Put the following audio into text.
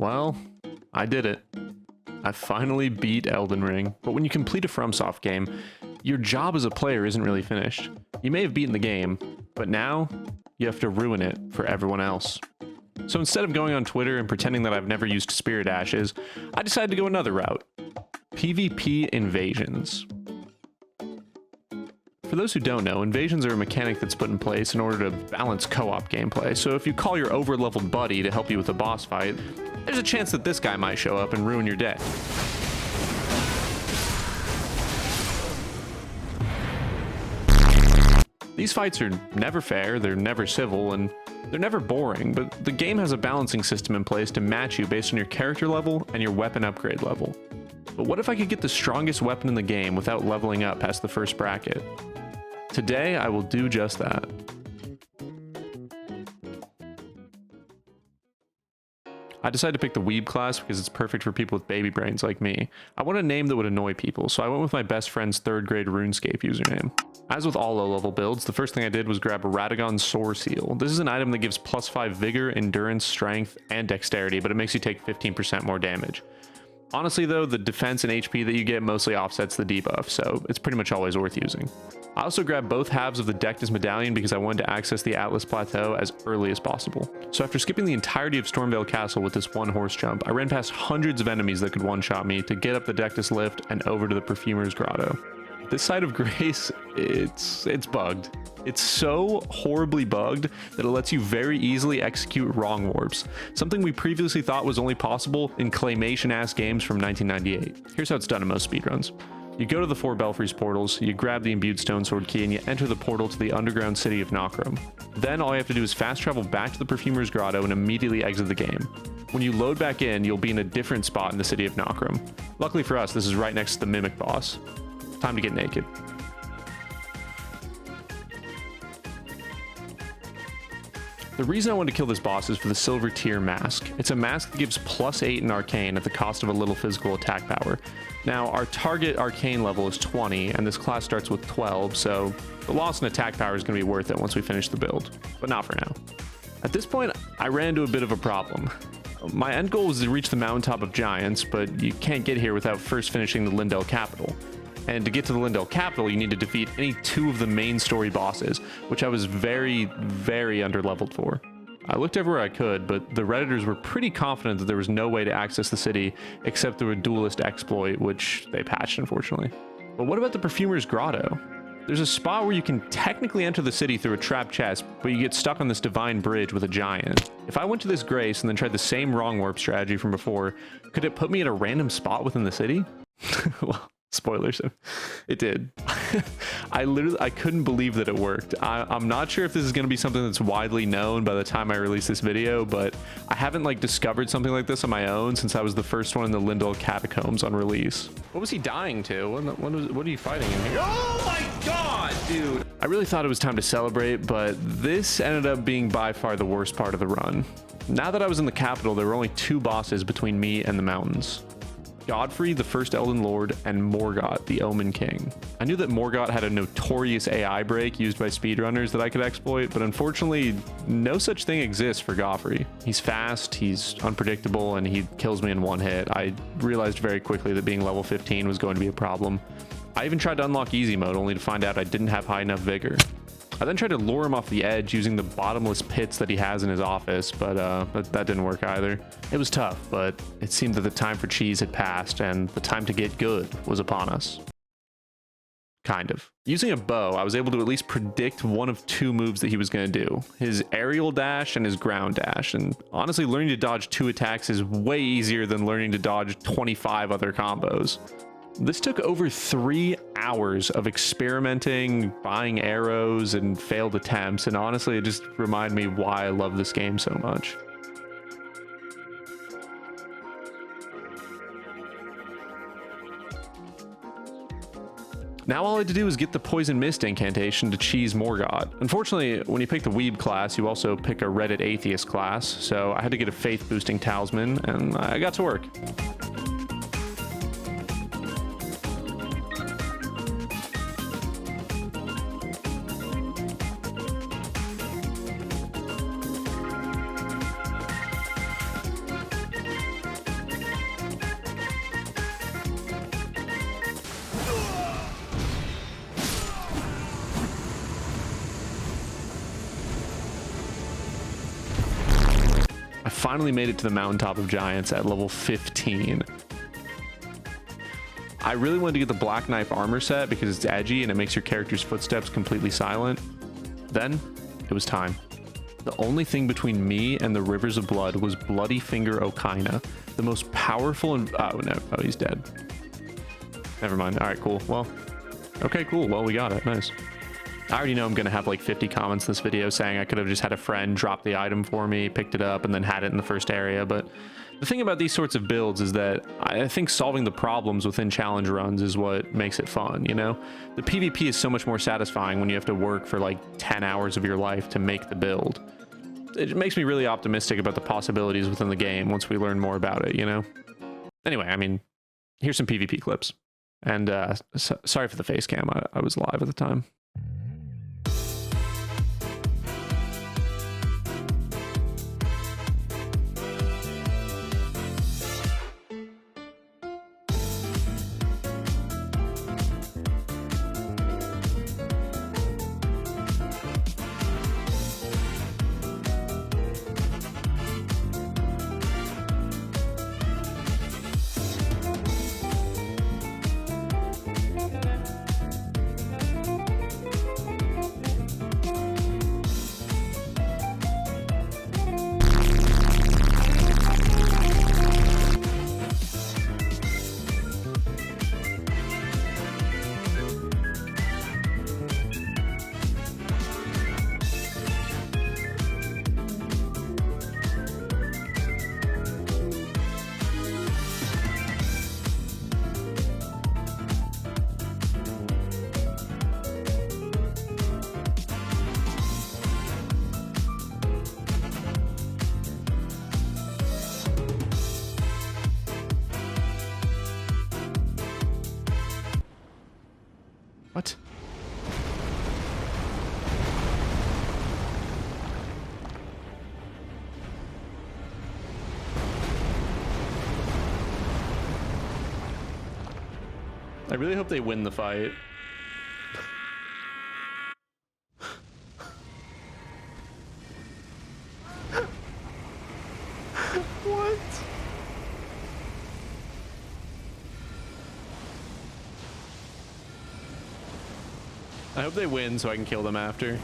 Well, I did it. I finally beat Elden Ring, but when you complete a FromSoft game, your job as a player isn't really finished. You may have beaten the game, but now you have to ruin it for everyone else. So instead of going on Twitter and pretending that I've never used Spirit Ashes, I decided to go another route. PvP invasions. For those who don't know, invasions are a mechanic that's put in place in order to balance co-op gameplay, so if you call your over-leveled buddy to help you with a boss fight, there's a chance that this guy might show up and ruin your day. These fights are never fair, they're never civil, and they're never boring, but the game has a balancing system in place to match you based on your character level and your weapon upgrade level. But what if I could get the strongest weapon in the game without leveling up past the first bracket? Today, I will do just that. I decided to pick the Weeb class because it's perfect for people with baby brains like me. I want a name that would annoy people, so I went with my best friend's 3rd grade RuneScape username. As with all low-level builds, the first thing I did was grab Radagon's Soar Seal. This is an item that gives +5 Vigor, Endurance, Strength, and Dexterity, but it makes you take 15% more damage. Honestly though, the defense and HP that you get mostly offsets the debuff, so it's pretty much always worth using. I also grabbed both halves of the Dectus Medallion because I wanted to access the Atlas Plateau as early as possible. So after skipping the entirety of Stormvale Castle with this one horse jump, I ran past hundreds of enemies that could one-shot me to get up the Dectus Lift and over to the Perfumer's Grotto. This side of Grace, it's bugged. It's so horribly bugged that it lets you very easily execute wrong warps, something we previously thought was only possible in claymation-ass games from 1998. Here's how it's done in most speedruns. You go to the 4 Belfries portals, you grab the imbued stone sword key, and you enter the portal to the underground city of Nokrum. Then all you have to do is fast travel back to the Perfumer's Grotto and immediately exit the game. When you load back in, you'll be in a different spot in the city of Nokrum. Luckily for us, this is right next to the Mimic boss. Time to get naked. The reason I wanted to kill this boss is for the Silver Tier Mask. It's a mask that gives +8 in Arcane at the cost of a little physical attack power. Now, our target Arcane level is 20, and this class starts with 12, so the loss in attack power is going to be worth it once we finish the build, but not for now. At this point, I ran into a bit of a problem. My end goal was to reach the mountaintop of giants, but you can't get here without first finishing the Lindell Capital. And to get to the Lindell Capital, you need to defeat any 2 of the main story bosses, which I was very underleveled for. I looked everywhere I could, but the Redditors were pretty confident that there was no way to access the city except through a duelist exploit, which they patched, unfortunately. But what about the Perfumer's Grotto? There's a spot where you can technically enter the city through a trap chest, but you get stuck on this divine bridge with a giant. If I went to this Grace and then tried the same wrong warp strategy from before, could it put me at a random spot within the city? Well, spoilers, it did. I couldn't believe that it worked. I'm not sure if this is going to be something that's widely known by the time I release this video, but I haven't discovered something like this on my own since I was the first one in the Lindell Catacombs on release. What was he dying to? What are you fighting in here? Oh my god, dude! I really thought it was time to celebrate, but this ended up being by far the worst part of the run. Now that I was in the capital, there were only 2 bosses between me and the mountains. Godfrey, the first Elden Lord, and Morgott, the Omen King. I knew that Morgott had a notorious AI break used by speedrunners that I could exploit, but unfortunately, no such thing exists for Godfrey. He's fast, he's unpredictable, and he kills me in one hit. I realized very quickly that being level 15 was going to be a problem. I even tried to unlock easy mode, only to find out I didn't have high enough vigor. I then tried to lure him off the edge using the bottomless pits that he has in his office, but that didn't work either. It was tough, but it seemed that the time for cheese had passed and the time to get good was upon us. Kind of. Using a bow, I was able to at least predict one of 2 moves that he was going to do. His aerial dash and his ground dash, and honestly learning to dodge 2 attacks is way easier than learning to dodge 25 other combos. This took over 3 hours of experimenting, buying arrows, and failed attempts, and honestly, it just reminded me why I love this game so much. Now all I had to do was get the Poison Mist incantation to cheese Morgott. Unfortunately, when you pick the Weeb class, you also pick a Reddit Atheist class, so I had to get a faith boosting talisman, and I got to work. finally made it to the mountaintop of giants at level 15. I really wanted to get the Black Knife armor set because it's edgy and it makes your character's footsteps completely silent. Then it was time. The only thing between me and the Rivers of Blood was Bloody Finger Okaina, the most powerful and oh, he's dead. Never mind. All right, cool. Well, okay, cool. Well, we got it. Nice. I already know I'm gonna have like 50 comments in this video saying I could have just had a friend drop the item for me, picked it up, and then had it in the first area. But the thing about these sorts of builds is that I think solving the problems within challenge runs is what makes it fun, you know? The PvP is so much more satisfying when you have to work for like 10 hours of your life to make the build. It makes me really optimistic about the possibilities within the game once we learn more about it, you know? Anyway, I mean, here's some PvP clips. And sorry for the face cam, I was live at the time. What? I really hope they win the fight. What? I hope they win so I can kill them after.